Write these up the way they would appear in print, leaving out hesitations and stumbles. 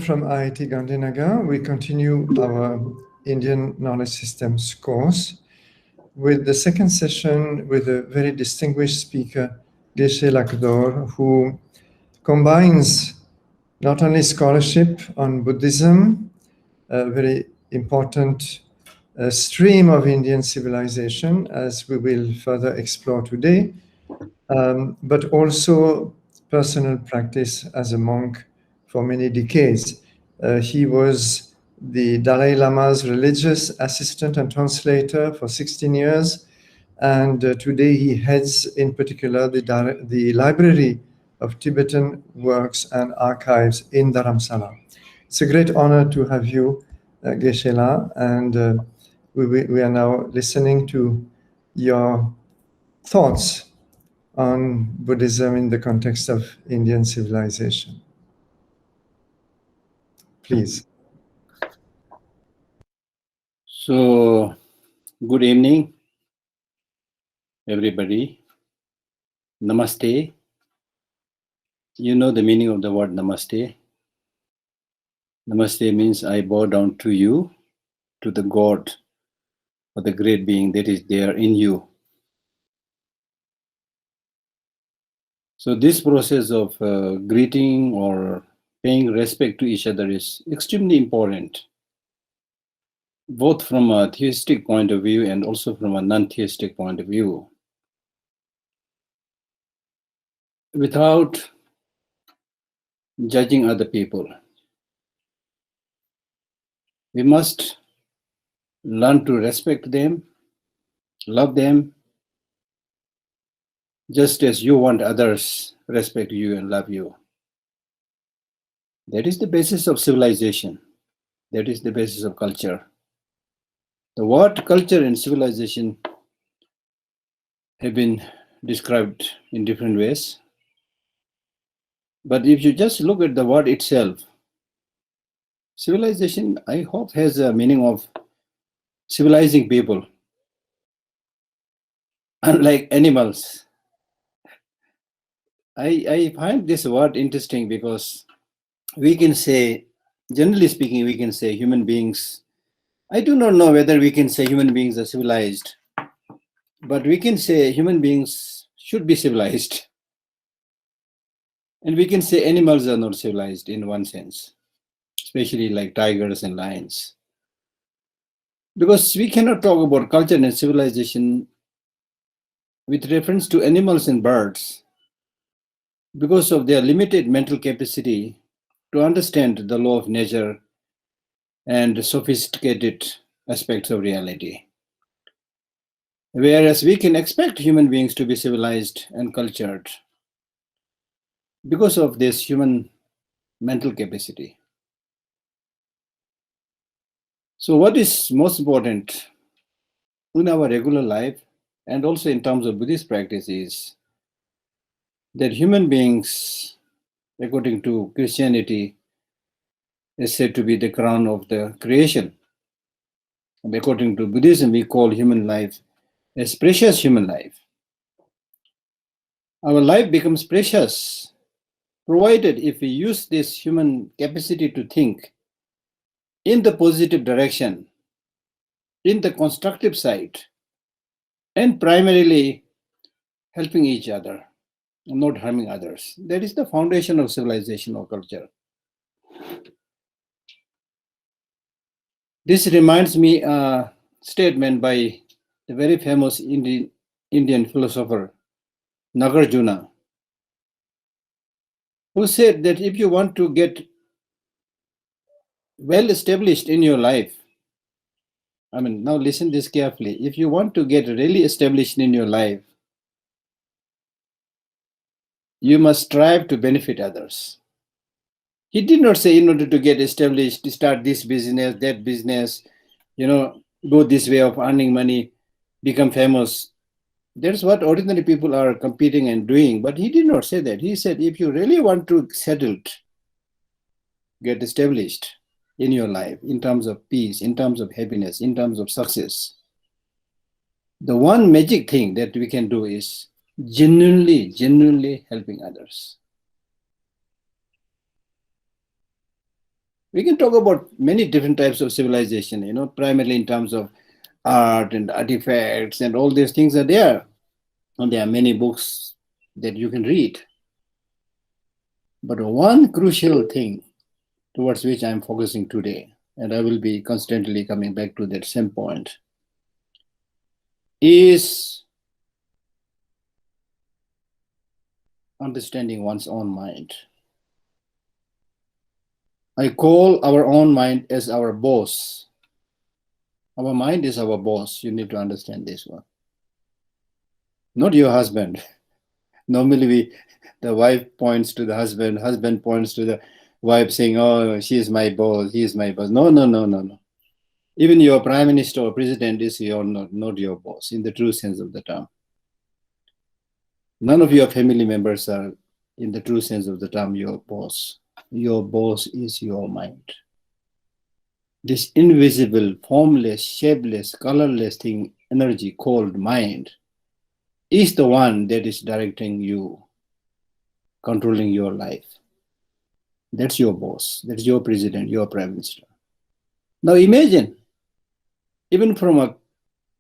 from IIT Gandhinagar. We continue our Indian Knowledge Systems course with the second session with a very distinguished speaker, Geshe Lhakdor, who combines not only scholarship on Buddhism, a very important stream of Indian civilization, as we will further explore today, but also personal practice as a monk for many decades. He was the Dalai Lama's religious assistant and translator for 16 years. And today he heads in particular the library of Tibetan works and archives in Dharamsala. It's a great honor to have you, Geshe La, and we are now listening to your thoughts on Buddhism in the context of Indian civilization. Please. So, good evening, everybody. Namaste. You know the meaning of the word namaste. Namaste means I bow down to you, to the God or the great being that is there in you. So this process of greeting or paying respect to each other is extremely important, both from a theistic point of view and also from a non-theistic point of view. Without judging other people, we must learn to respect them, love them, just as you want others respect you and love you. That is the basis of civilization. That is the basis of culture. The word culture and civilization have been described in different ways. But if you just look at the word itself, civilization, I hope, has a meaning of civilizing people. Unlike animals, I find this word interesting because we can say, generally speaking, we can say human beings. I do not know whether we can say human beings are civilized, but we can say human beings should be civilized. And we can say animals are not civilized in one sense, especially like tigers and lions. Because we cannot talk about culture and civilization with reference to animals and birds because of their limited mental capacity to understand the law of nature and sophisticated aspects of reality. Whereas we can expect human beings to be civilized and cultured because of this human mental capacity. So what is most important in our regular life and also in terms of Buddhist practice is that human beings, according to Christianity, is said to be the crown of the creation. And according to Buddhism, we call human life as precious human life. Our life becomes precious, provided if we use this human capacity to think in the positive direction, in the constructive side, and primarily helping each other, and not harming others. That is the foundation of civilization or culture. This reminds me a statement by the very famous Indian philosopher Nagarjuna, who said that if you want to get well established in your life, now listen this carefully. If you want to get really established in your life, you must strive to benefit others. He did not say in order to get established, start this business, that business, go this way of earning money, become famous. That's what ordinary people are competing and doing. But he did not say that. He said, if you really want to settle, get established in your life, in terms of peace, in terms of happiness, in terms of success, the one magic thing that we can do is genuinely helping others. We can talk about many different types of civilization, primarily in terms of art and artifacts, and all these things are there. And there are many books that you can read. But one crucial thing towards which I'm focusing today, and I will be constantly coming back to that same point, is understanding one's own mind. I call our own mind as our boss. Our mind is our boss. You need to understand this one. Not your husband. Normally the wife points to the husband points to the wife saying, oh, she is my boss, he is my boss. No. Even your prime minister or president is not your boss in the true sense of the term. None of your family members are, in the true sense of the term, your boss. Your boss is your mind. This invisible, formless, shapeless, colorless thing, energy called mind, is the one that is directing you, controlling your life. That's your boss. That's your president, your prime minister. Now imagine, even from a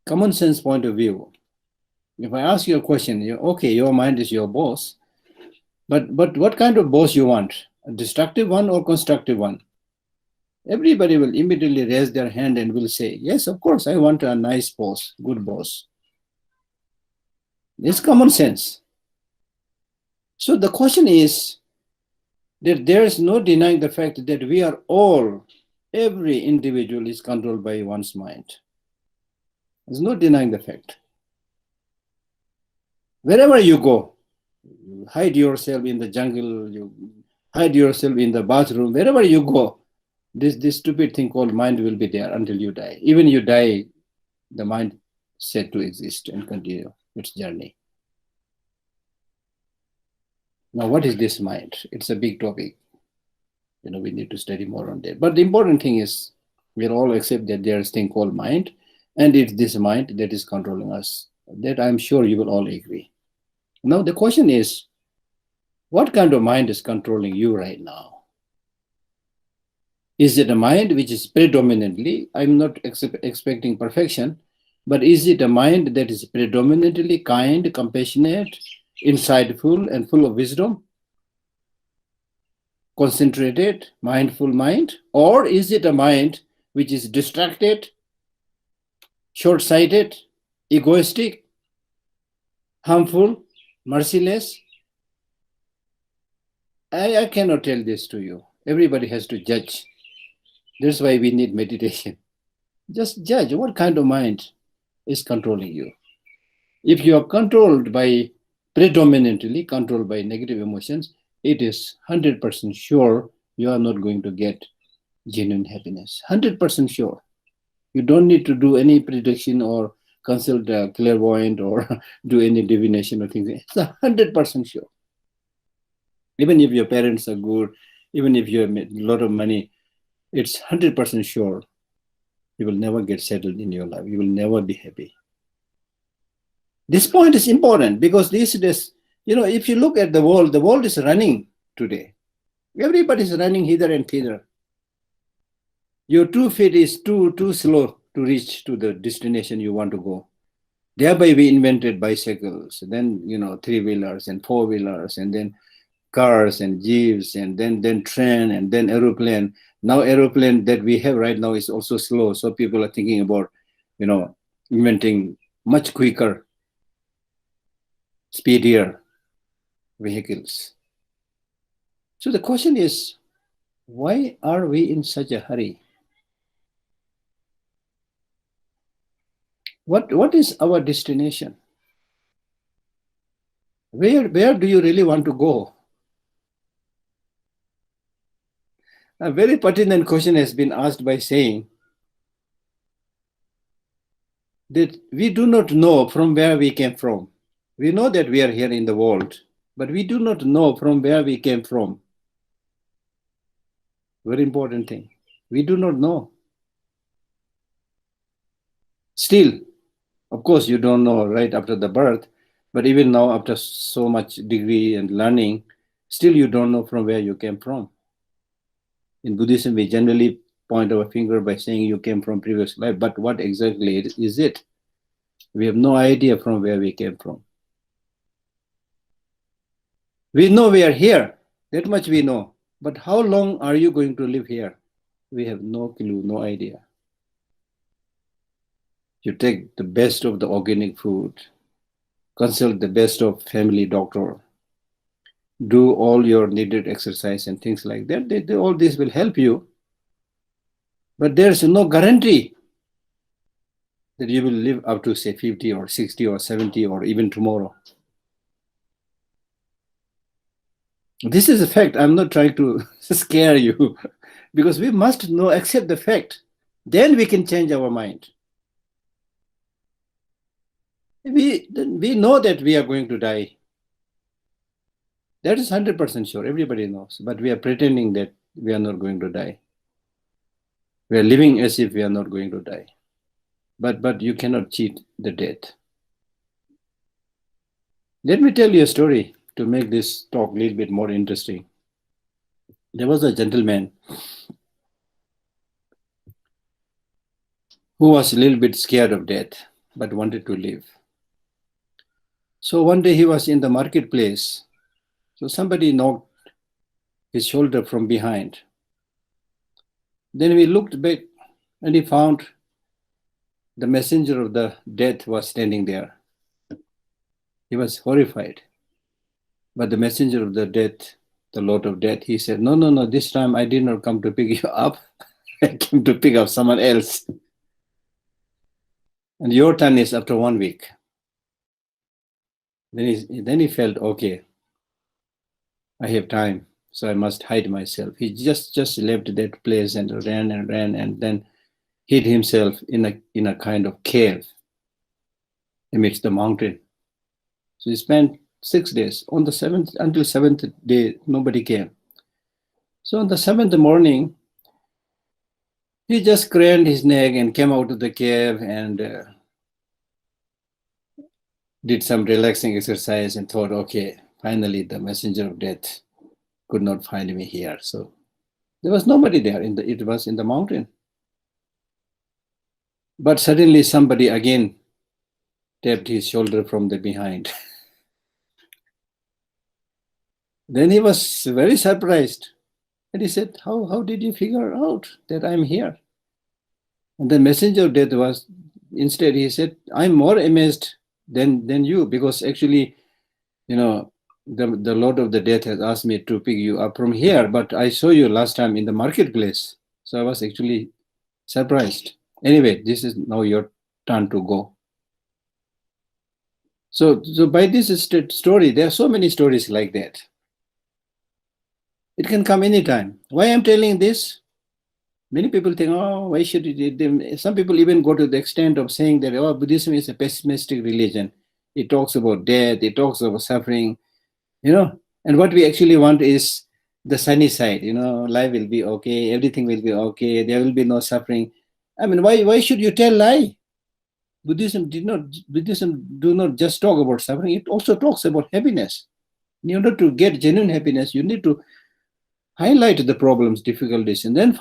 common sense point of view, if I ask you a question, okay, your mind is your boss, but what kind of boss you want? A destructive one or constructive one? Everybody will immediately raise their hand and will say, yes, of course, I want a nice boss, good boss. It's common sense. So the question is that there is no denying the fact that we are all, every individual is controlled by one's mind. There's no denying the fact. Wherever you go, you hide yourself in the jungle, you hide yourself in the bathroom, wherever you go, this stupid thing called mind will be there until you die. Even you die, the mind is said to exist and continue its journey. Now, what is this mind? It's a big topic. We need to study more on that. But the important thing is, we all accept that there is a thing called mind, and it's this mind that is controlling us. That I'm sure you will all agree. Now, the question is, what kind of mind is controlling you right now? Is it a mind which is predominantly, I'm not expecting perfection, but is it a mind that is predominantly kind, compassionate, insightful, and full of wisdom? Concentrated, mindful mind? Or is it a mind which is distracted, short-sighted, egoistic, harmful, merciless? I cannot tell this to you. Everybody has to judge. That's why we need meditation. Just judge what kind of mind is controlling you. If you are predominantly controlled by negative emotions, it is 100% sure you are not going to get genuine happiness. 100% sure. You don't need to do any prediction or consult a clairvoyant or do any divination or things. It's 100% sure. Even if your parents are good, even if you have made a lot of money, it's 100% sure you will never get settled in your life. You will never be happy. This point is important because these days, if you look at the world is running today. Everybody is running hither and thither. Your 2 feet is too slow to reach to the destination you want to go. Thereby we invented bicycles, then, 3-wheelers and 4-wheelers, and then cars and jeeps, and then train, and then aeroplane. Now aeroplane that we have right now is also slow. So people are thinking about, inventing much quicker, speedier vehicles. So the question is, why are we in such a hurry? What is our destination? Where do you really want to go? A very pertinent question has been asked by saying that we do not know from where we came from. We know that we are here in the world, but we do not know from where we came from. Very important thing. We do not know. Still, of course, you don't know right after the birth, but even now after so much degree and learning, still you don't know from where you came from. In Buddhism, we generally point our finger by saying you came from previous life, but what exactly is it? We have no idea from where we came from. We know we are here, that much we know. But how long are you going to live here? We have no clue, no idea. You take the best of the organic food, consult the best of family doctor, do all your needed exercise and things like that. All this will help you. But there's no guarantee that you will live up to, say, 50 or 60 or 70 or even tomorrow. This is a fact. I'm not trying to scare you, because we must know, accept the fact. Then we can change our mind. We know that we are going to die. That is 100% sure. Everybody knows. But we are pretending that we are not going to die. We are living as if we are not going to die. But you cannot cheat the death. Let me tell you a story to make this talk a little bit more interesting. There was a gentleman who was a little bit scared of death, but wanted to live. So one day he was in the marketplace. So somebody knocked his shoulder from behind. Then he looked back and he found the messenger of the death was standing there. He was horrified. But the messenger of the death, the Lord of Death, he said, no, this time I did not come to pick you up. I came to pick up someone else. And your turn is after 1 week. Then he felt, okay, I have time, so I must hide myself. He just left that place and ran and then hid himself in a kind of cave amidst the mountain. So he spent 6 days. On the until seventh day, nobody came. So on the 7th morning, he just craned his neck and came out of the cave and did some relaxing exercise and thought, okay, finally the messenger of death could not find me here. So there was nobody there. It was in the mountain. But suddenly somebody again tapped his shoulder from the behind. Then he was very surprised. And he said, how did you figure out that I'm here? And the messenger of death was, instead he said, I'm more amazed than you, because actually, the Lord of the Death has asked me to pick you up from here, but I saw you last time in the marketplace. So I was actually surprised. Anyway, this is now your turn to go. So by this story, there are so many stories like that. It can come anytime. Why I'm telling this? Many people think, oh, why should it? Some people even go to the extent of saying that, oh, Buddhism is a pessimistic religion. It talks about death, it talks about suffering, and what we actually want is the sunny side, life will be okay, everything will be okay, there will be no suffering. I mean, why should you tell lie? Buddhism do not just talk about suffering, it also talks about happiness. In order to get genuine happiness, you need to highlight the problems, difficulties, and then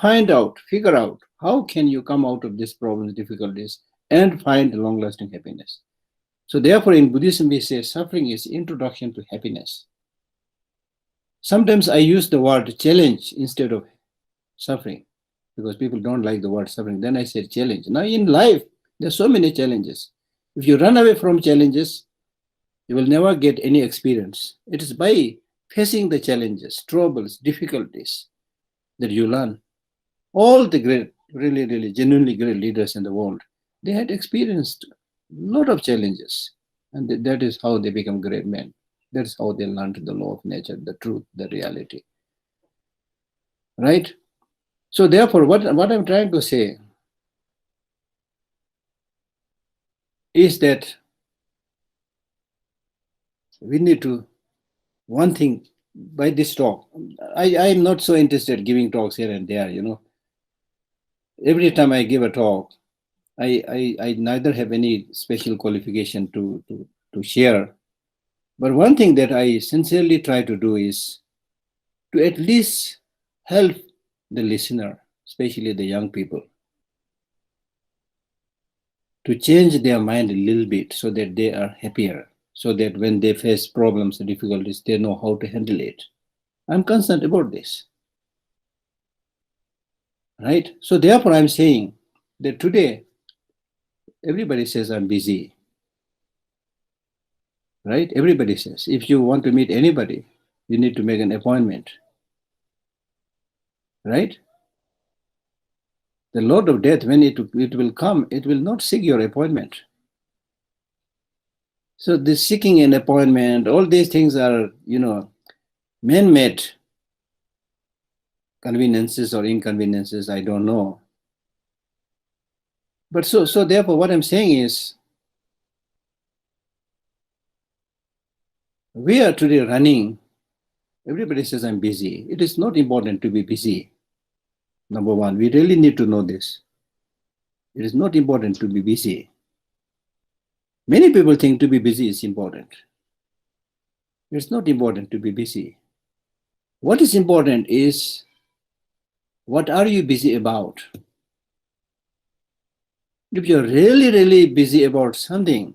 figure out how can you come out of these problems, difficulties, and find long-lasting happiness. So therefore, in Buddhism, we say suffering is introduction to happiness. Sometimes I use the word challenge instead of suffering, because people don't like the word suffering. Then I say challenge. Now in life, there's so many challenges. If you run away from challenges, you will never get any experience. It is by facing the challenges, troubles, difficulties that you learn. All the great, really, really genuinely great leaders in the world, they had experienced a lot of challenges. And that is how they become great men. That's how they learned the law of nature, the truth, the reality. Right? So therefore, what I'm trying to say is that we need to, one thing, by this talk, I'm not so interested in giving talks here and there, Every time I give a talk, I neither have any special qualification to share. But one thing that I sincerely try to do is to at least help the listener, especially the young people, to change their mind a little bit so that they are happier, so that when they face problems and difficulties, they know how to handle it. I'm concerned about this. Right? So therefore, I'm saying that today, everybody says I'm busy. Right? Everybody says, if you want to meet anybody, you need to make an appointment. Right? The Lord of Death, when it will come, it will not seek your appointment. So this seeking an appointment, all these things are, man-made conveniences or inconveniences, I don't know. But so therefore, what I'm saying is, we are today running. Everybody says I'm busy. It is not important to be busy. Number one, we really need to know this. It is not important to be busy. Many people think to be busy is important. It's not important to be busy. What is important is, what are you busy about? If you're really, really busy about something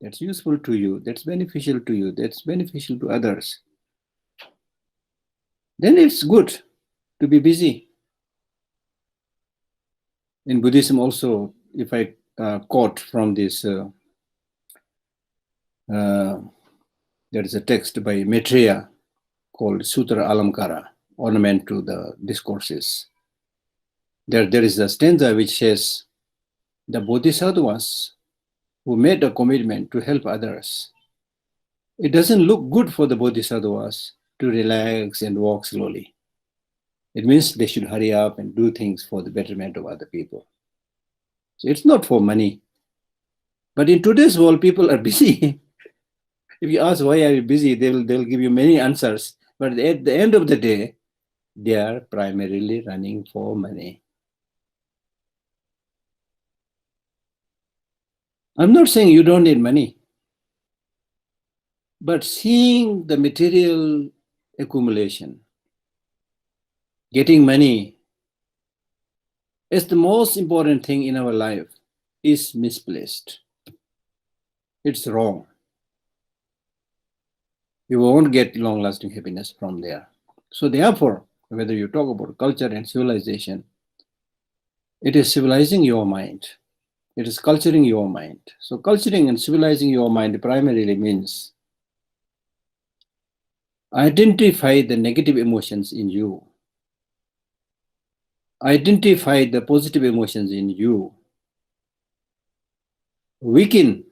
that's useful to you, that's beneficial to you, that's beneficial to others, then it's good to be busy. In Buddhism also, if I quote from this, there is a text by Maitreya called Sutra Alamkara, ornament to the discourses. There is a stanza which says, the Bodhisattvas who made a commitment to help others, it doesn't look good for the Bodhisattvas to relax and walk slowly. It means they should hurry up and do things for the betterment of other people. So it's not for money. But in today's world, people are busy. If you ask why are you busy, they'll give you many answers. But at the end of the day, they are primarily running for money. I'm not saying you don't need money. But seeing the material accumulation, getting money as the most important thing in our life is misplaced. It's wrong. You won't get long-lasting happiness from there. So therefore, whether you talk about culture and civilization, it is civilizing your mind. It is culturing your mind. So culturing and civilizing your mind primarily means identify the negative emotions in you. Identify the positive emotions in you. Weaken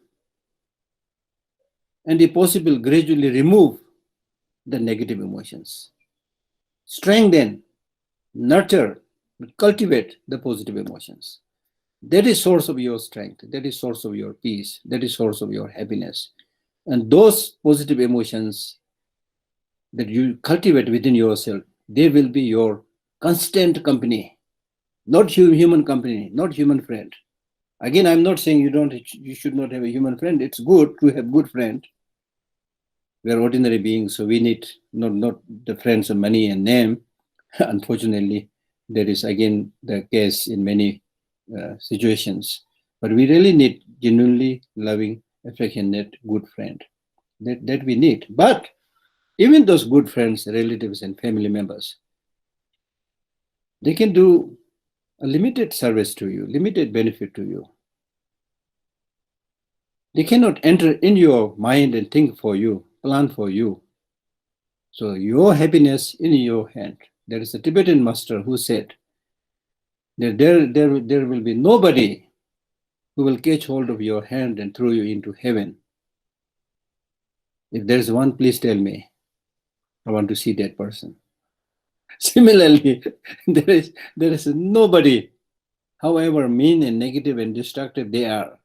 and if possible, gradually remove the negative emotions. Strengthen, nurture, cultivate the positive emotions. That is source of your strength. That is source of your peace. That is source of your happiness. And those positive emotions that you cultivate within yourself, they will be your constant company, not human company, not human friend. Again, I'm not saying you should not have a human friend. It's good to have good friend. We are ordinary beings, so we need not the friends of money and name. Unfortunately, that is again the case in many situations. But we really need genuinely loving, affectionate, good friend. That we need. But even those good friends, relatives, and family members, they can do a limited service to you, limited benefit to you. They cannot enter in your mind and think for you, plan for you. So your happiness in your hand. There is a Tibetan master who said that there will be nobody who will catch hold of your hand and throw you into heaven. If there is one, please tell me. I want to see that person. Similarly, there is nobody, however mean and negative and destructive they are,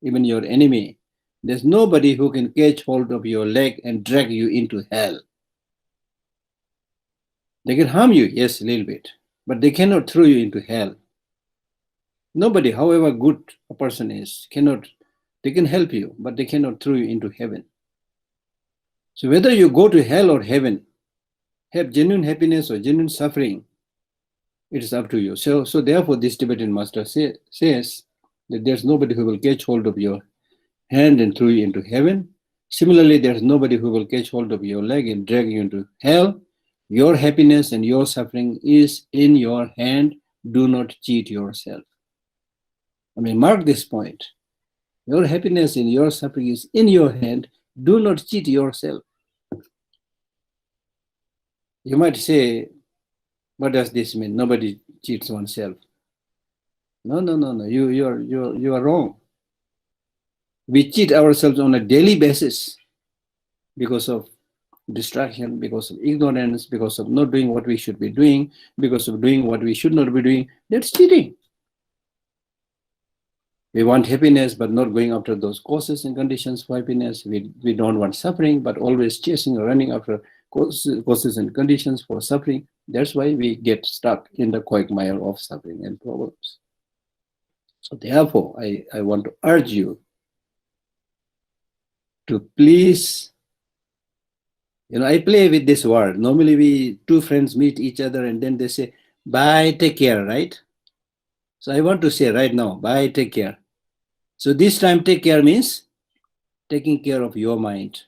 even your enemy, there's nobody who can catch hold of your leg and drag you into hell. They can harm you, yes, a little bit, but they cannot throw you into hell. Nobody, however good a person is, they can help you, but they cannot throw you into heaven. So whether you go to hell or heaven, have genuine happiness or genuine suffering, It is up to you. So therefore, this Tibetan master says that there's nobody who will catch hold of your hand and throw you into heaven. Similarly, there's nobody who will catch hold of your leg and drag you into hell. Your happiness and your suffering is in your hand. Do not cheat yourself. I mean, mark this point. Your happiness and your suffering is in your hand. Do not cheat yourself. You might say, what does this mean? Nobody cheats oneself. No. You are wrong. We cheat ourselves on a daily basis because of distraction, because of ignorance, because of not doing what we should be doing, because of doing what we should not be doing. That's cheating. We want happiness, but not going after those causes and conditions for happiness. We don't want suffering, but always chasing or running after causes and conditions for suffering. That's why we get stuck in the quagmire of suffering and problems. So therefore, I want to urge you to please, I play with this word. Normally two friends meet each other and then they say, bye, take care, right? So I want to say right now, bye, take care. So this time, take care means taking care of your mind.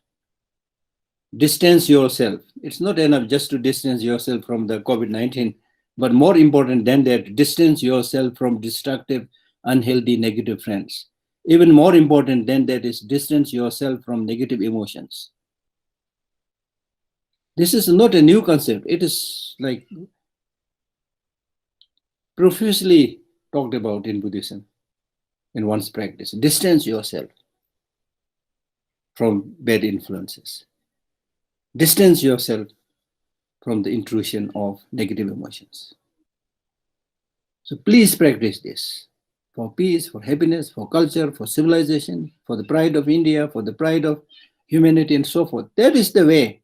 Distance yourself. It's not enough just to distance yourself from the COVID-19, but more important than that, distance yourself from destructive, unhealthy, negative friends. Even more important than that is distance yourself from negative emotions. This is not a new concept. It is like profusely talked about in Buddhism in one's practice. Distance yourself from bad influences. Distance yourself from the intrusion of negative emotions. So please practice this for peace, for happiness, for culture, for civilization, for the pride of India, for the pride of humanity, and so forth. That is the way.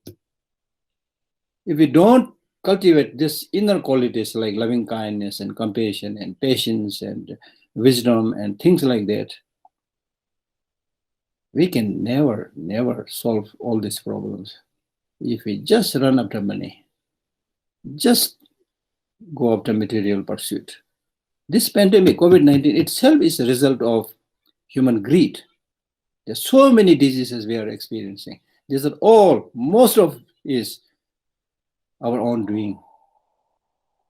If we don't cultivate this inner qualities like loving kindness and compassion and patience and wisdom and things like that, we can never solve all these problems. If we just run after money, just go after material pursuit. This pandemic, COVID-19 itself is a result of human greed. There's so many diseases we are experiencing. These are all, most of is our own doing.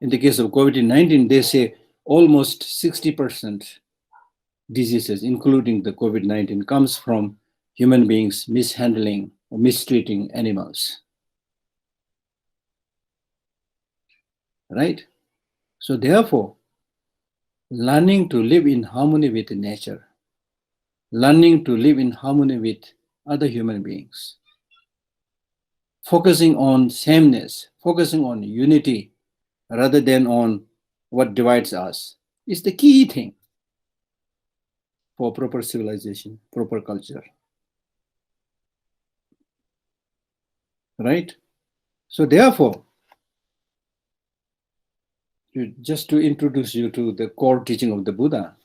In the case of COVID-19, they say almost 60% diseases, including the COVID-19, comes from human beings mishandling or mistreating animals. Right? So therefore, learning to live in harmony with nature, learning to live in harmony with other human beings, focusing on sameness, focusing on unity rather than on what divides us is the key thing for proper civilization, proper culture. Right? So therefore, just to introduce you to the core teaching of the Buddha,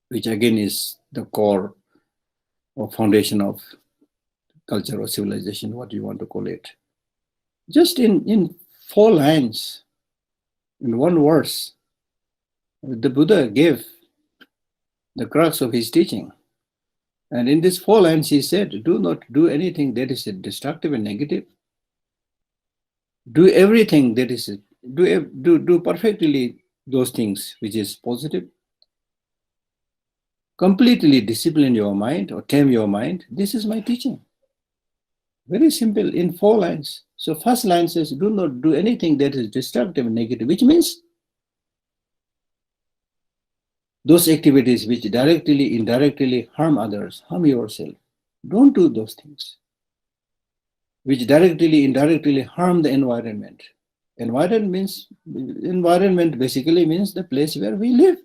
which again is the core or foundation of culture or civilization, what you want to call it. Just in 4 lines, in one verse, the Buddha gave the crux of his teaching. And in these 4 lines, he said, do not do anything that is destructive and negative. Do everything that is, do perfectly those things which is positive. Completely discipline your mind or tame your mind. This is my teaching. Very simple, in 4 lines. So first line says, do not do anything that is destructive and negative, which means those activities which directly, indirectly harm others, harm yourself. Don't do those things. Which directly, indirectly harm the environment. Environment basically means the place where we live.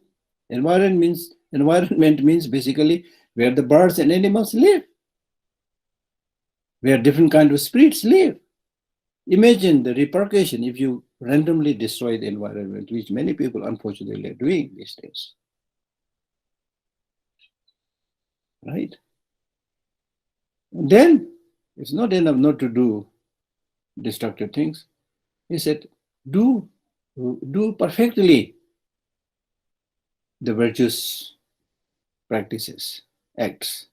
Environment means basically where the birds and animals live, where different kinds of spirits live. Imagine the repercussion if you randomly destroy the environment, which many people unfortunately are doing these days. Right? And then it's not enough not to do destructive things. He said, do who do perfectly the virtuous practices, acts.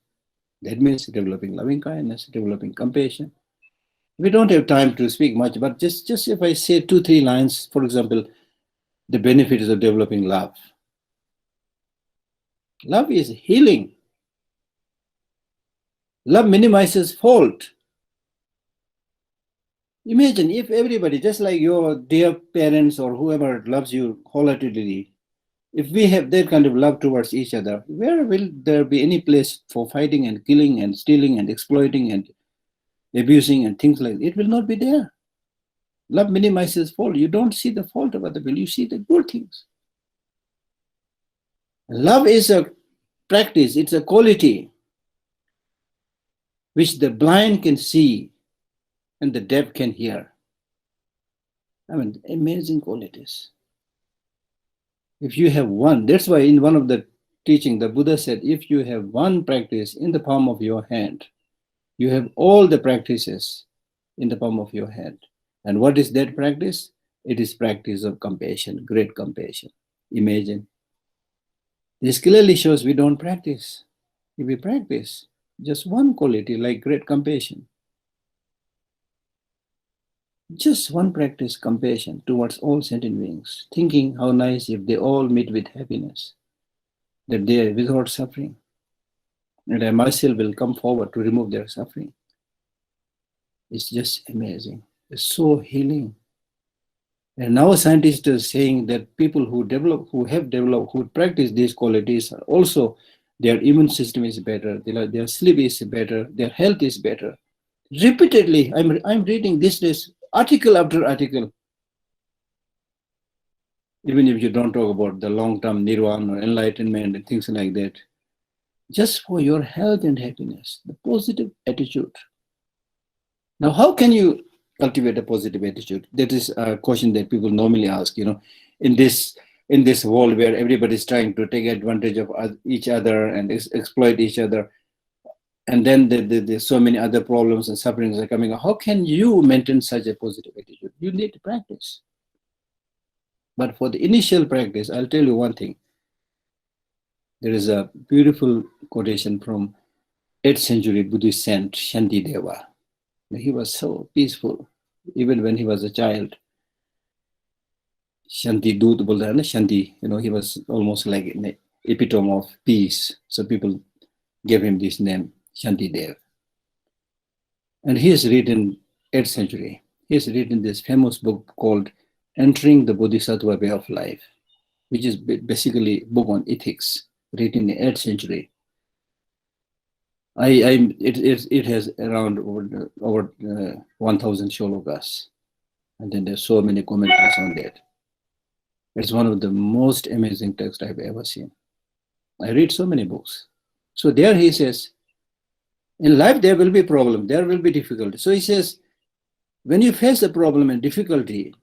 That means developing loving kindness, developing compassion. We don't have time to speak much, but just if I say 2-3 lines, for example, the benefits of developing love. Love is healing. Love minimizes fault. Imagine if everybody, just like your dear parents or whoever loves you wholeheartedly, if we have that kind of love towards each other, where will there be any place for fighting and killing and stealing and exploiting and abusing and things like that? It will not be there. Love minimizes fault. You don't see the fault of other people, you see the good things. Love is a practice, it's a quality which the blind can see and the deaf can hear. I mean, amazing qualities. If you have one, that's why in one of the teaching, the Buddha said, if you have one practice in the palm of your hand, you have all the practices in the palm of your hand. And what is that practice? It is practice of compassion, great compassion. Imagine. This clearly shows we don't practice. If we practice just one quality like great compassion, just one practice, compassion towards all sentient beings, thinking how nice if they all meet with happiness, that they are without suffering, and I myself will come forward to remove their suffering. It's just amazing. It's so healing. And now scientists are saying that people who practice these qualities are also, their immune system is better, their sleep is better, their health is better. Repeatedly, I'm reading these days, article after article. Even if you don't talk about the long-term nirvana or enlightenment and things like that, just for your health and happiness, the positive attitude. Now, how can you cultivate a positive attitude? That is a question that people normally ask, in this world where everybody is trying to take advantage of each other and exploit each other. And then there's so many other problems and sufferings are coming. How can you maintain such a positive attitude? You need to practice. But for the initial practice, I'll tell you one thing. There is a beautiful quotation from 8th century Buddhist saint Shantideva. He was so peaceful, even when he was a child. Shanti Dut bolta hai na, Shanti, he was almost like an epitome of peace. So people gave him this name, Shantidev. And he has written 8th century. He has written this famous book called Entering the Bodhisattva Way of Life, which is basically a book on ethics, written in the 8th century. It has around over 1,000 shlokas, and then there's so many commentaries on that. It's one of the most amazing texts I've ever seen. I read so many books. So there he says, in life there will be problem, there will be difficulty. So he says, when you face a problem and difficulty,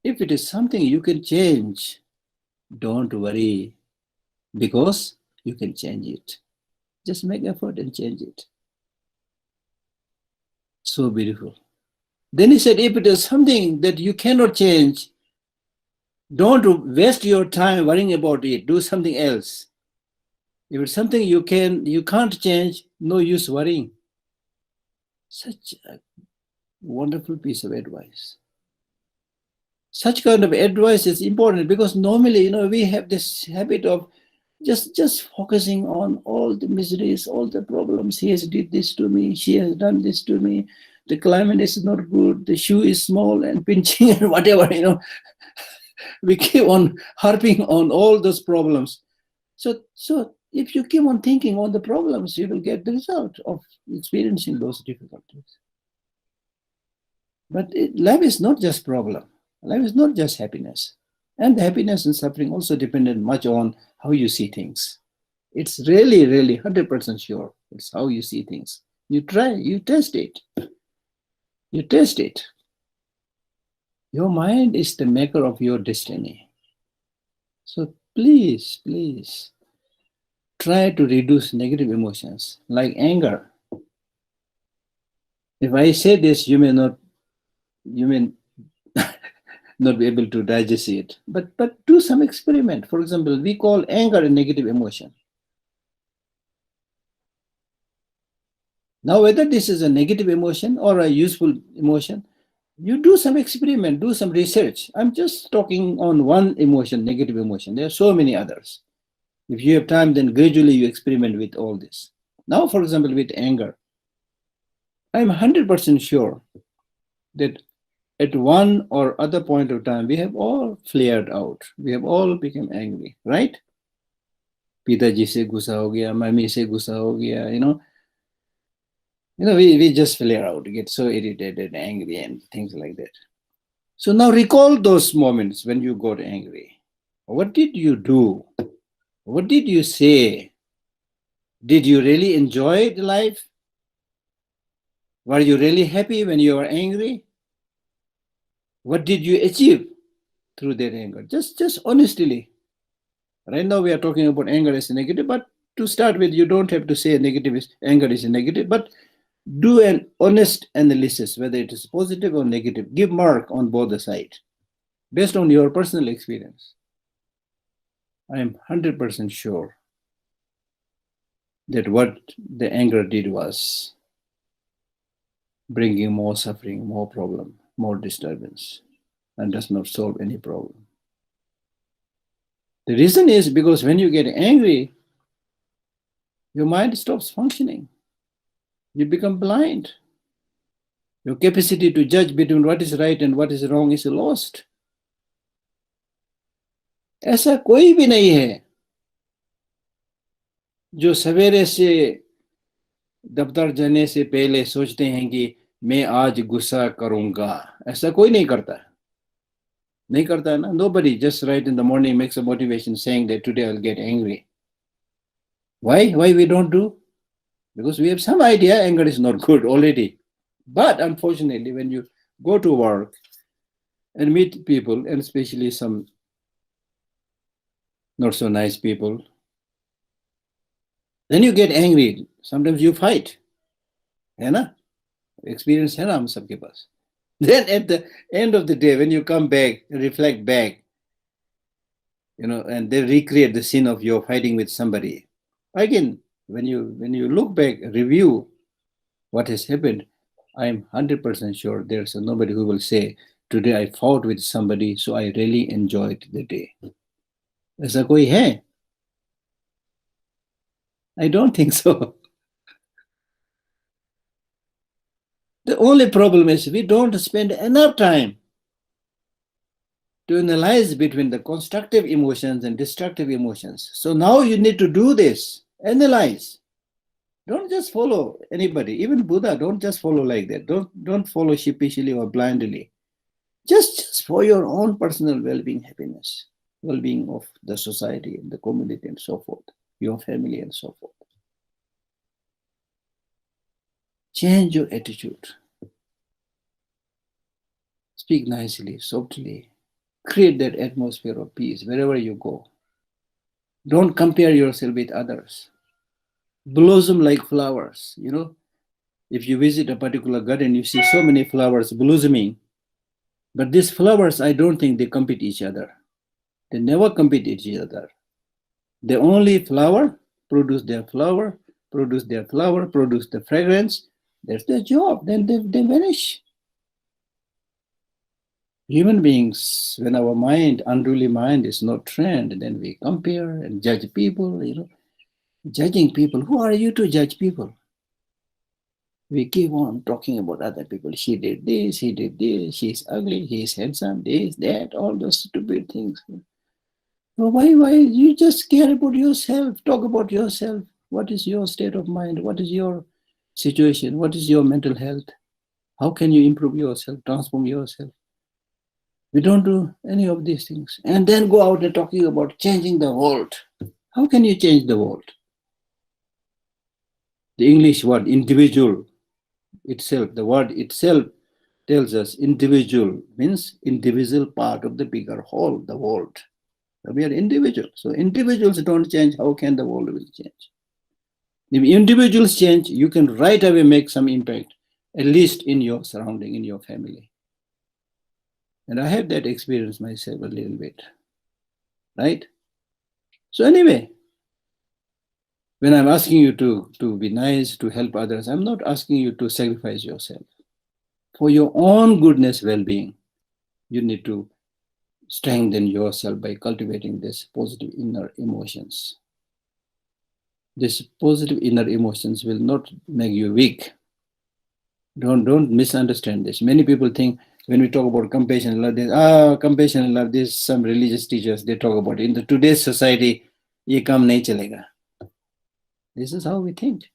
if it is something you can change, don't worry, because you can change it. Just make effort and change it. So beautiful. Then he said, if it is something that you cannot change, don't waste your time worrying about it. Do something else. If it's something you can't change, no use worrying. Such a wonderful piece of advice. Such kind of advice is important because normally, we have this habit of just focusing on all the miseries, all the problems. He has did this to me, she has done this to me, the climate is not good, the shoe is small and pinching and whatever, We keep on harping on all those problems. So if you keep on thinking on the problems, you will get the result of experiencing those difficulties. But life is not just problem. Life is not just happiness. And the happiness and suffering also dependent much on how you see things. It's really, really 100% sure. It's how you see things. You try, you test it. You test it. Your mind is the maker of your destiny. So please, please, try to reduce negative emotions like anger. If I say this, you may not be able to digest it. But do some experiment. For example, we call anger a negative emotion. Now, whether this is a negative emotion or a useful emotion, you do some experiment, do some research. I'm just talking on one emotion, negative emotion. There are so many others. If you have time, then gradually you experiment with all this. Now, for example, with anger, I'm 100% sure that at one or other point of time, we have all flared out. We have all become angry, right? Pitaji se gussa ho gaya, mummy se gussa ho gaya, we just flare out, get so irritated, angry, and things like that. So now recall those moments when you got angry. What did you do? What did you say? Did you really enjoy the life? Were you really happy when you were angry? What did you achieve through that anger? Just honestly. Right now we are talking about anger as a negative, but to start with, you don't have to say anger is a negative, but do an honest analysis, whether it is positive or negative. Give mark on both the sides, based on your personal experience. I am 100% sure that what the anger did was bringing more suffering, more problem, more disturbance, and does not solve any problem. The reason is because when you get angry, your mind stops functioning. You become blind. Your capacity to judge between what is right and what is wrong is lost. ऐसा कोई भी नहीं है जो सवेरे से दफ्तर जाने से पहले सोचते हैं कि मैं आज गुस्सा करूंगा. ऐसा कोई नहीं करता है ना. Nobody just right in the morning makes a motivation saying that today I'll get angry. Why we don't do? Because we have some idea anger is not good already. But unfortunately, when you go to work and meet people, and especially some not so nice people, then you get angry. Sometimes you fight. है ना? Experience है ना हम सबके पास. Then at the end of the day, when you come back, reflect back, and they recreate the scene of your fighting with somebody. Again, when you look back, review what has happened, I am 100% sure there's nobody who will say, today I fought with somebody, so I really enjoyed the day. ऐसा कोई है? I don't think so. The only problem is we don't spend enough time to analyze between the constructive emotions and destructive emotions. So now you need to do this. Analyze. Don't just follow anybody. Even Buddha, don't just follow like that. Don't follow sheepishly or blindly. Just for your own personal well-being, happiness, well-being of the society and the community and so forth, your family and so forth. Change your attitude. Speak nicely, softly. Create that atmosphere of peace wherever you go. Don't compare yourself with others. Blossom like flowers. If you visit a particular garden, you see so many flowers blossoming. But these flowers, I don't think they compete each other. They never compete each other. They only flower, produce their flower, produce the fragrance. That's their job. Then they vanish. Human beings, when our unruly mind is not trained, then we compare and judge people, Judging people. Who are you to judge people? We keep on talking about other people. She did this, he did this, she's ugly, he's handsome, this, that, all those stupid things. So why you just care about yourself? Talk about yourself. What is your state of mind? What is your situation? What is your mental health? How can you improve yourself, transform yourself? We don't do any of these things. And then go out and talking about changing the world. How can you change the world? The English word individual itself, the word itself tells us individual means indivisible part of the bigger whole, the world. We are individuals. So individuals don't change. How can the world will change? If individuals change, you can right away make some impact, at least in your surrounding, in your family. And I had that experience myself a little bit, right? So anyway, when I'm asking you to be nice, to help others, I'm not asking you to sacrifice yourself. For your own goodness, well-being, you need to strengthen yourself by cultivating this positive inner emotions. These positive inner emotions will not make you weak. Don't misunderstand this. Many people think when we talk about compassion and love, compassion and love, there's some religious teachers, they talk about it. In the today's society, ye kam nahi chalega. This is how we think.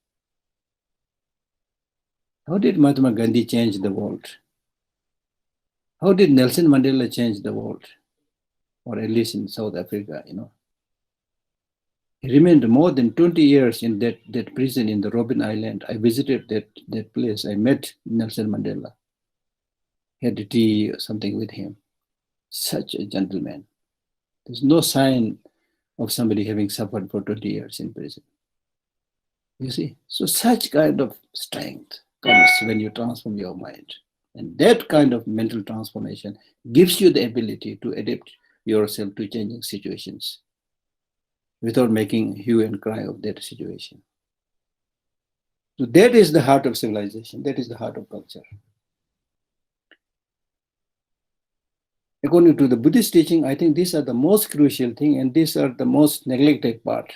How did Mahatma Gandhi change the world? How did Nelson Mandela change the world? Or at least in South Africa, He remained more than 20 years in that prison in the Robben Island. I visited that place. I met Nelson Mandela. Had a tea or something with him. Such a gentleman. There's no sign of somebody having suffered for 20 years in prison. You see? So such kind of strength comes when you transform your mind. And that kind of mental transformation gives you the ability to adapt yourself to changing situations without making hue and cry of that situation. So that is the heart of civilization. That is the heart of culture. According to the Buddhist teaching, I think these are the most crucial thing, and these are the most neglected part.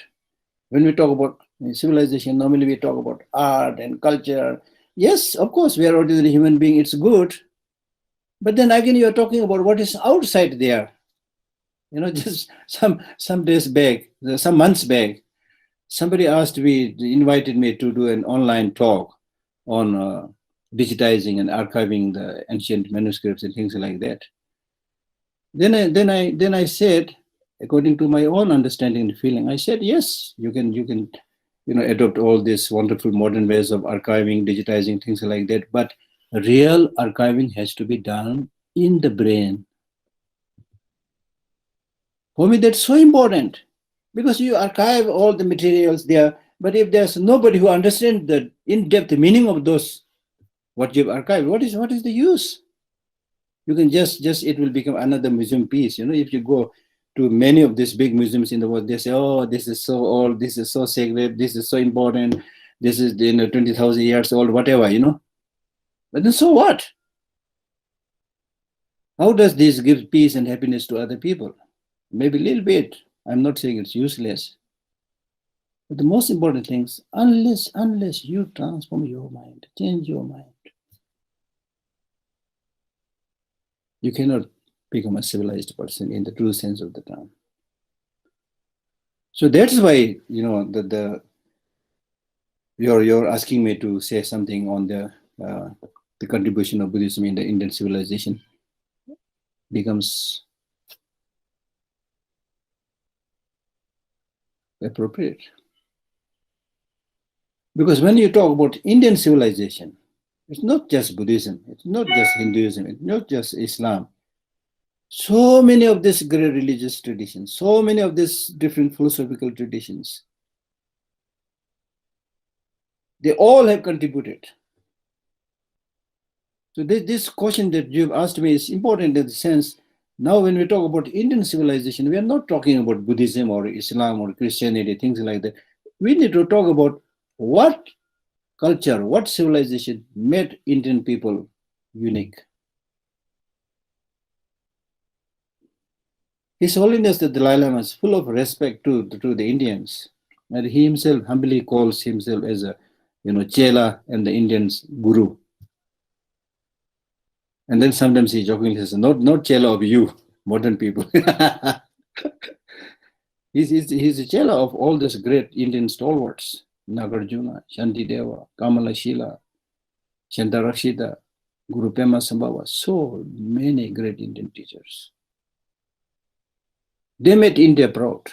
When we talk about civilization, normally we talk about art and culture. Yes, of course, we are ordinary human being, it's good. But then again, you are talking about what is outside there. Just some days back, some months back, somebody invited me to do an online talk on digitizing and archiving the ancient manuscripts and things like that. Then I said, according to my own understanding and feeling, I said, yes, you can adopt all these wonderful modern ways of archiving, digitizing, things like that. But real archiving has to be done in the brain. For me, that's so important, because you archive all the materials there, but if there's nobody who understands the in-depth meaning of those, what you've archived, what is the use? You can just it will become another museum piece. If you go to many of these big museums in the world, they say, oh, this is so old, this is so sacred, this is so important, this is 20,000 years old, whatever, But then so what? How does this give peace and happiness to other people? Maybe a little bit. I'm not saying it's useless. But the most important thing is, unless you transform your mind, change your mind, you cannot become a civilized person in the true sense of the term. So that's why, you're asking me to say something on the contribution of Buddhism in the Indian civilization becomes appropriate. Because when you talk about Indian civilization, it's not just Buddhism, it's not just Hinduism, it's not just Islam. So many of these great religious traditions, so many of these different philosophical traditions, they all have contributed. So this question that you've asked me is important in the sense, now when we talk about Indian civilization, we are not talking about Buddhism or Islam or Christianity, things like that. We need to talk about what culture, what civilization made Indian people unique. His Holiness the Dalai Lama is full of respect to the Indians, and he himself humbly calls himself as a Chela and the Indians Guru. And then sometimes he jokingly says, not Chela of you, modern people. He's a Chela of all these great Indian stalwarts, Nagarjuna, Shantideva, Kamalashila, Shantarakshita, Guru Pema Sambhava, so many great Indian teachers. They made India proud.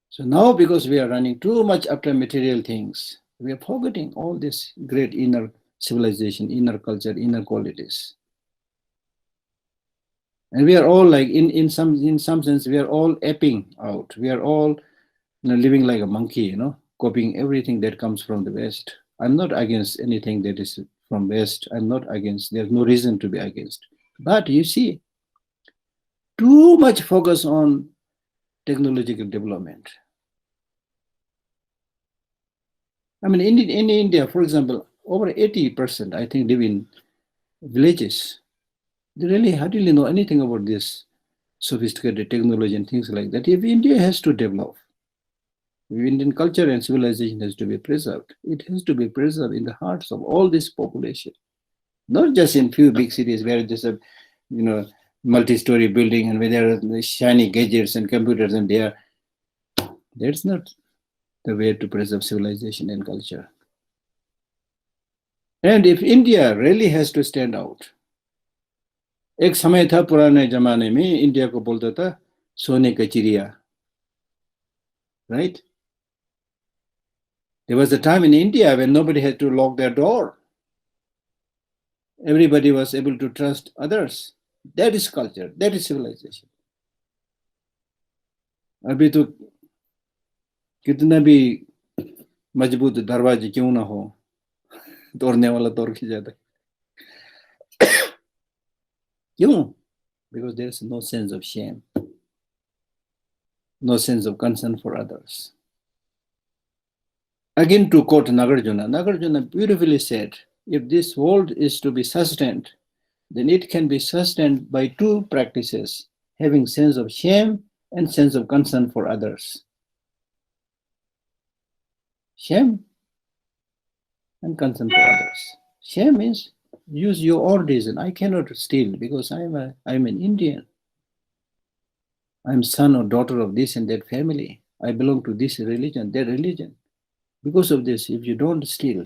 So now, because we are running too much after material things, we are forgetting all this great inner civilization, inner culture, inner qualities. And we are all like, in some sense, we are all aping out. We are all living like a monkey, copying everything that comes from the West. I'm not against anything that is from West. I'm not against. There's no reason to be against. But you see, too much focus on technological development. I mean, in India, for example, over 80%, I think, live in villages. They really hardly know anything about this sophisticated technology and things like that. If India has to develop, if Indian culture and civilization has to be preserved, it has to be preserved in the hearts of all this population, not just in few big cities where there's a, multi-story building and where there are shiny gadgets and computers and there. That's not the way to preserve civilization and culture. And if India really has to stand out, एक समय था पुराने जमाने में India को बोलता था सोने का चिड़िया, right? There was a time in India when nobody had to lock their door. Everybody was able to trust others. That is culture. That is civilization. अभी तो कितना भी मजबूत दरवाजे क्यों ना हो, तोड़ने वाला तोड़ के जाता है. क्यों? Because there is no sense of shame, no sense of concern for others. Again, to quote Nagarjuna beautifully said, if this world is to be sustained, then it can be sustained by two practices, having sense of shame and sense of concern for others. Shame and concern for others. Shame means use your own reason. I cannot steal because I'm an Indian. I'm son or daughter of this and that family. I belong to this religion, that religion. Because of this, if you don't steal,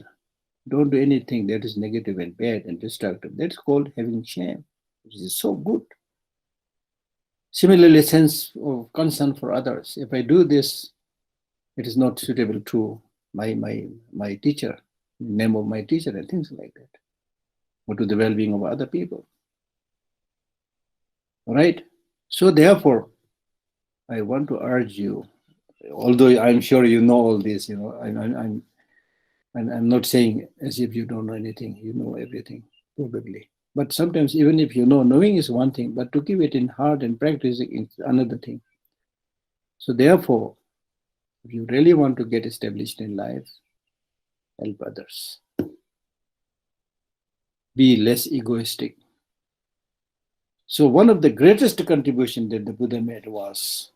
don't do anything that is negative and bad and destructive, that's called having shame, which is so good. Similarly, sense of concern for others. If I do this, it is not suitable to my teacher, name of my teacher and things like that, or to the well-being of other people. All right? So therefore, I want to urge you, although I'm sure you know all this, I'm not saying as if you don't know anything, you know everything, probably. But sometimes even if you know, knowing is one thing, but to keep it in heart and practicing is another thing. So therefore, if you really want to get established in life, help others. Be less egoistic. So one of the greatest contribution that the Buddha made was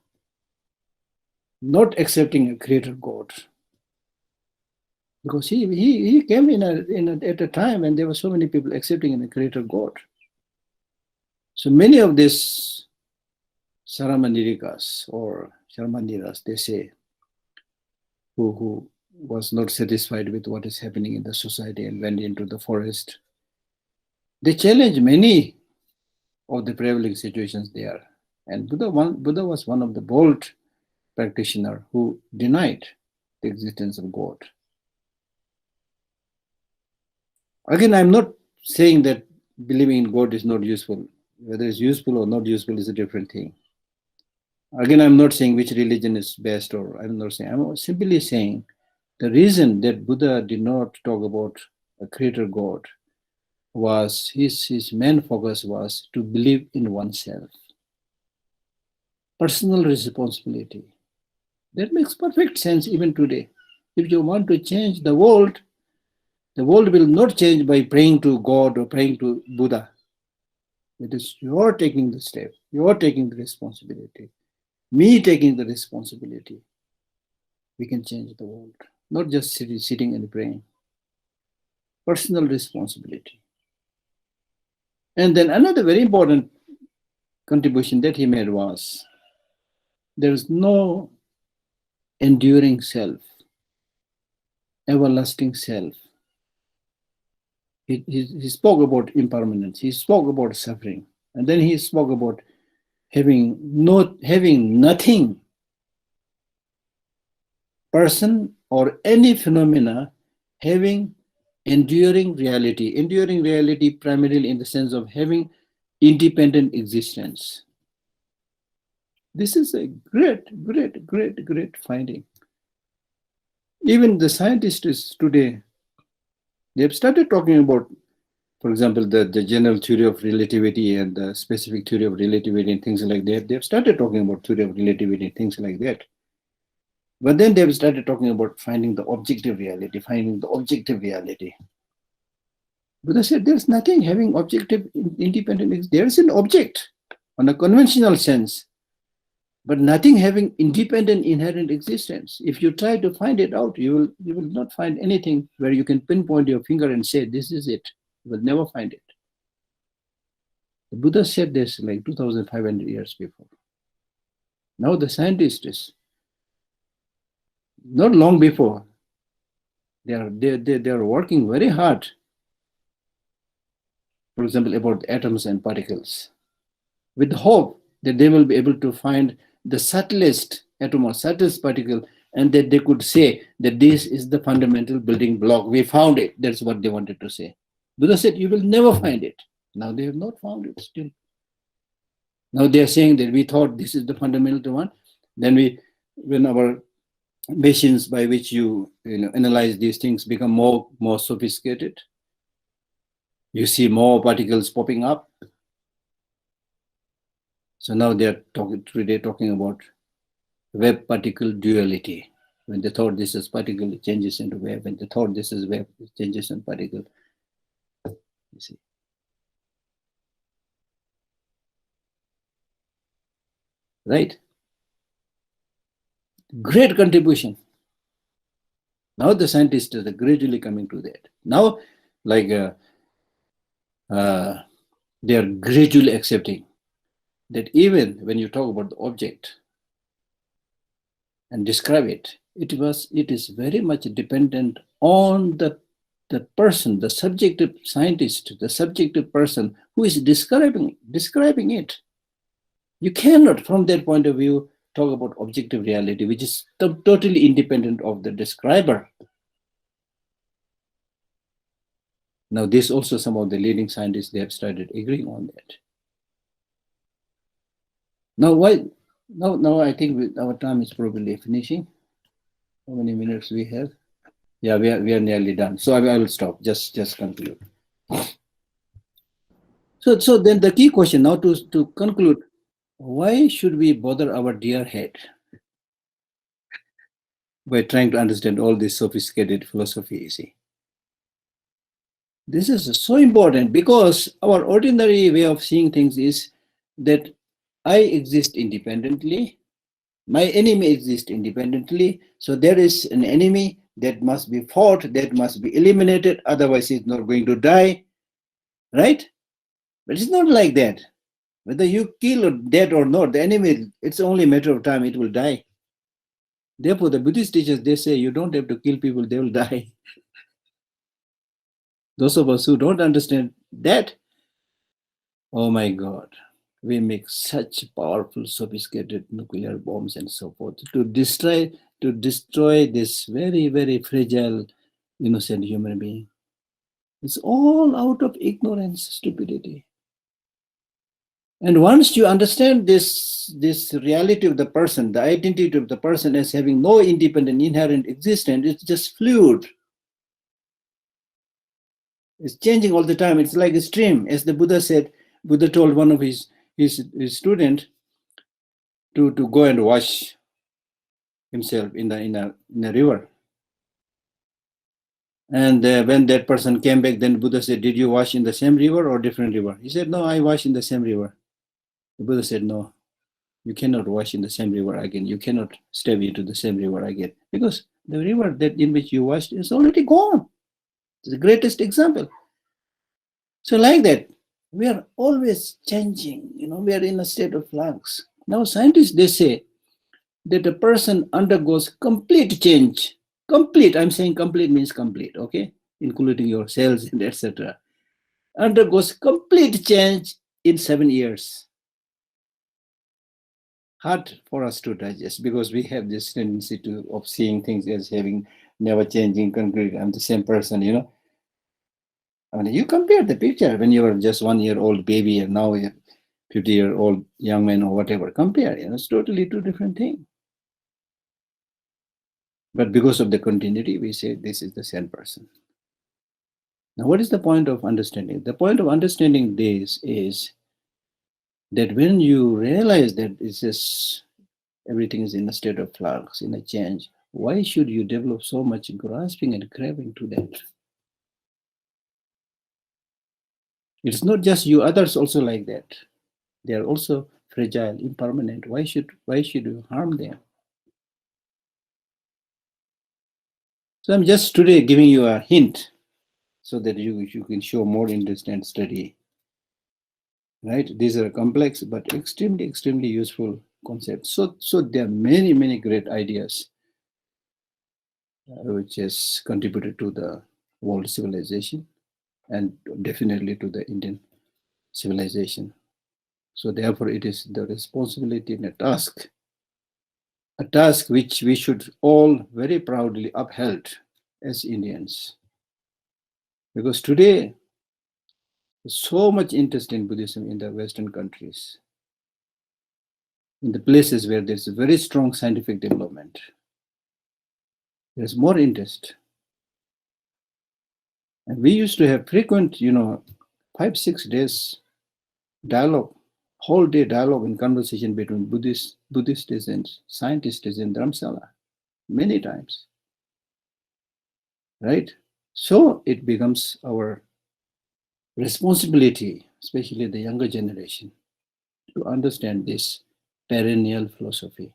not accepting a creator God. Because he came at a time when there were so many people accepting a creator God. So many of these Saramanirikas or Sharmaniras, they say, who was not satisfied with what is happening in the society and went into the forest, they challenged many of the prevailing situations there. And Buddha was one of the bold practitioners who denied the existence of God. Again, I'm not saying that believing in God is not useful. Whether it's useful or not useful is a different thing. Again, I'm not saying which religion is best, or I'm simply saying the reason that Buddha did not talk about a creator God was his main focus was to believe in oneself. Personal responsibility. That makes perfect sense even today. If you want to change the world will not change by praying to God or praying to Buddha. It is you're taking the step. You're taking the responsibility. Me taking the responsibility. We can change the world. Not just sitting and praying. Personal responsibility. And then another very important contribution that he made was there is no enduring self, everlasting self. He spoke about impermanence. He spoke about suffering. And then he spoke about having nothing, person or any phenomena having enduring reality. Enduring reality primarily in the sense of having independent existence. This is a great finding. Even the scientists today They've started talking about, for example, the general theory of relativity and the specific theory of relativity and things like that. They've started talking about theory of relativity and things like that. But then they've started talking about finding the objective reality, finding the objective reality. Buddha said there's nothing having objective independent. There's an object on a conventional sense, but nothing having independent inherent existence. If you try to find it out, you will not find anything where you can pinpoint your finger and say, this is it. You will never find it. The Buddha said this like 2,500 years before. Now the scientists, not long before, they are working very hard, for example, about atoms and particles, with the hope that they will be able to find the subtlest atom or subtlest particle, and that they could say that this is the fundamental building block. We found it. That's what they wanted to say. Buddha said, you will never find it. Now they have not found it still. Now they are saying that we thought this is the fundamental one. Then when our machines by which you analyze these things become more sophisticated, you see more particles popping up. So now they're talking about wave particle duality. When they thought this is particle, it changes into wave. When they thought this is wave, it changes into particle. You see. Right? Great contribution. Now the scientists are gradually coming to that. Now, like they are gradually accepting that even when you talk about the object and describe it, it is very much dependent on the person, the subjective scientist, the subjective person who is describing it. You cannot, from that point of view, talk about objective reality, which is totally independent of the describer. Now, this also some of the leading scientists, they have started agreeing on that. Now I think our time is probably finishing. How many minutes we have? Yeah, we are nearly done. So I will stop. Just conclude. So then the key question now to conclude: why should we bother our dear head by trying to understand all this sophisticated philosophy? You see, this is so important because our ordinary way of seeing things is that I exist independently, my enemy exists independently, so there is an enemy that must be fought, that must be eliminated, otherwise it's not going to die, right? But it's not like that. Whether you kill that or not, the enemy, it's only a matter of time, it will die. Therefore, the Buddhist teachers, they say you don't have to kill people, they will die. Those of us who don't understand that, oh my God, we make such powerful, sophisticated nuclear bombs and so forth to destroy this very, very fragile, innocent human being. It's all out of ignorance, stupidity. And once you understand this reality of the person, the identity of the person as having no independent, inherent existence, it's just fluid. It's changing all the time. It's like a stream. As the Buddha said, Buddha told one of his student to go and wash himself in a river. And when that person came back, then Buddha said, did you wash in the same river or different river? He said, no, I wash in the same river. The Buddha said, no, you cannot wash in the same river again. You cannot step into the same river again. Because the river that in which you washed is already gone. It's the greatest example. So like that, we are always changing. We are in a state of flux. Now scientists, they say that a person undergoes complete change. Complete, I'm saying complete means complete, okay? Including your cells and etc. Undergoes complete change in 7 years. Hard for us to digest because we have this tendency of seeing things as having never changing, concrete. I'm the same person, I mean, you compare the picture when you were just 1-year-old baby and now you're 50-year-old young man or whatever. Compare, it's totally two different things. But because of the continuity, we say this is the same person. Now, what is the point of understanding? The point of understanding this is that when you realize that it's just everything is in a state of flux, in a change, why should you develop so much grasping and craving to that? It's not just you, others also like that. They are also fragile, impermanent. Why should you harm them? So I'm just today giving you a hint so that you can show more interest and study. Right? These are complex but extremely, extremely useful concepts. So there are many, many great ideas which has contributed to the world civilization and definitely to the Indian civilization. So therefore, it is the responsibility and a task which we should all very proudly upheld as Indians. Because today, there's so much interest in Buddhism in the Western countries, in the places where there's a very strong scientific development. There's more interest. And we used to have frequent, 5-6 days dialogue, whole day dialogue and conversation between Buddhists and scientists in Dharamsala, many times. Right? So it becomes our responsibility, especially the younger generation, to understand this perennial philosophy.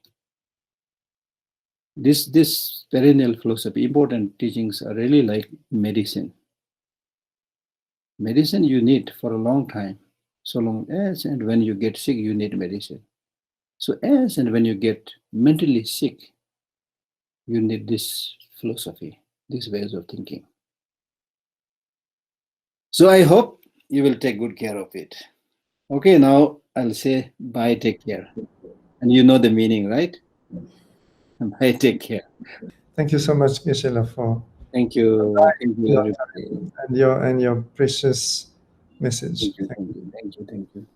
This perennial philosophy, important teachings are really like medicine. Medicine you need for a long time. So long as and when you get sick, you need medicine. So as and when you get mentally sick, you need this philosophy, these ways of thinking. So I hope you will take good care of it. Okay, now I'll say bye, take care. And you know the meaning, right? Bye, take care. Thank you so much, Geshe Lhakdor. Thank you. Thank you, everybody. And your precious message. Thank you.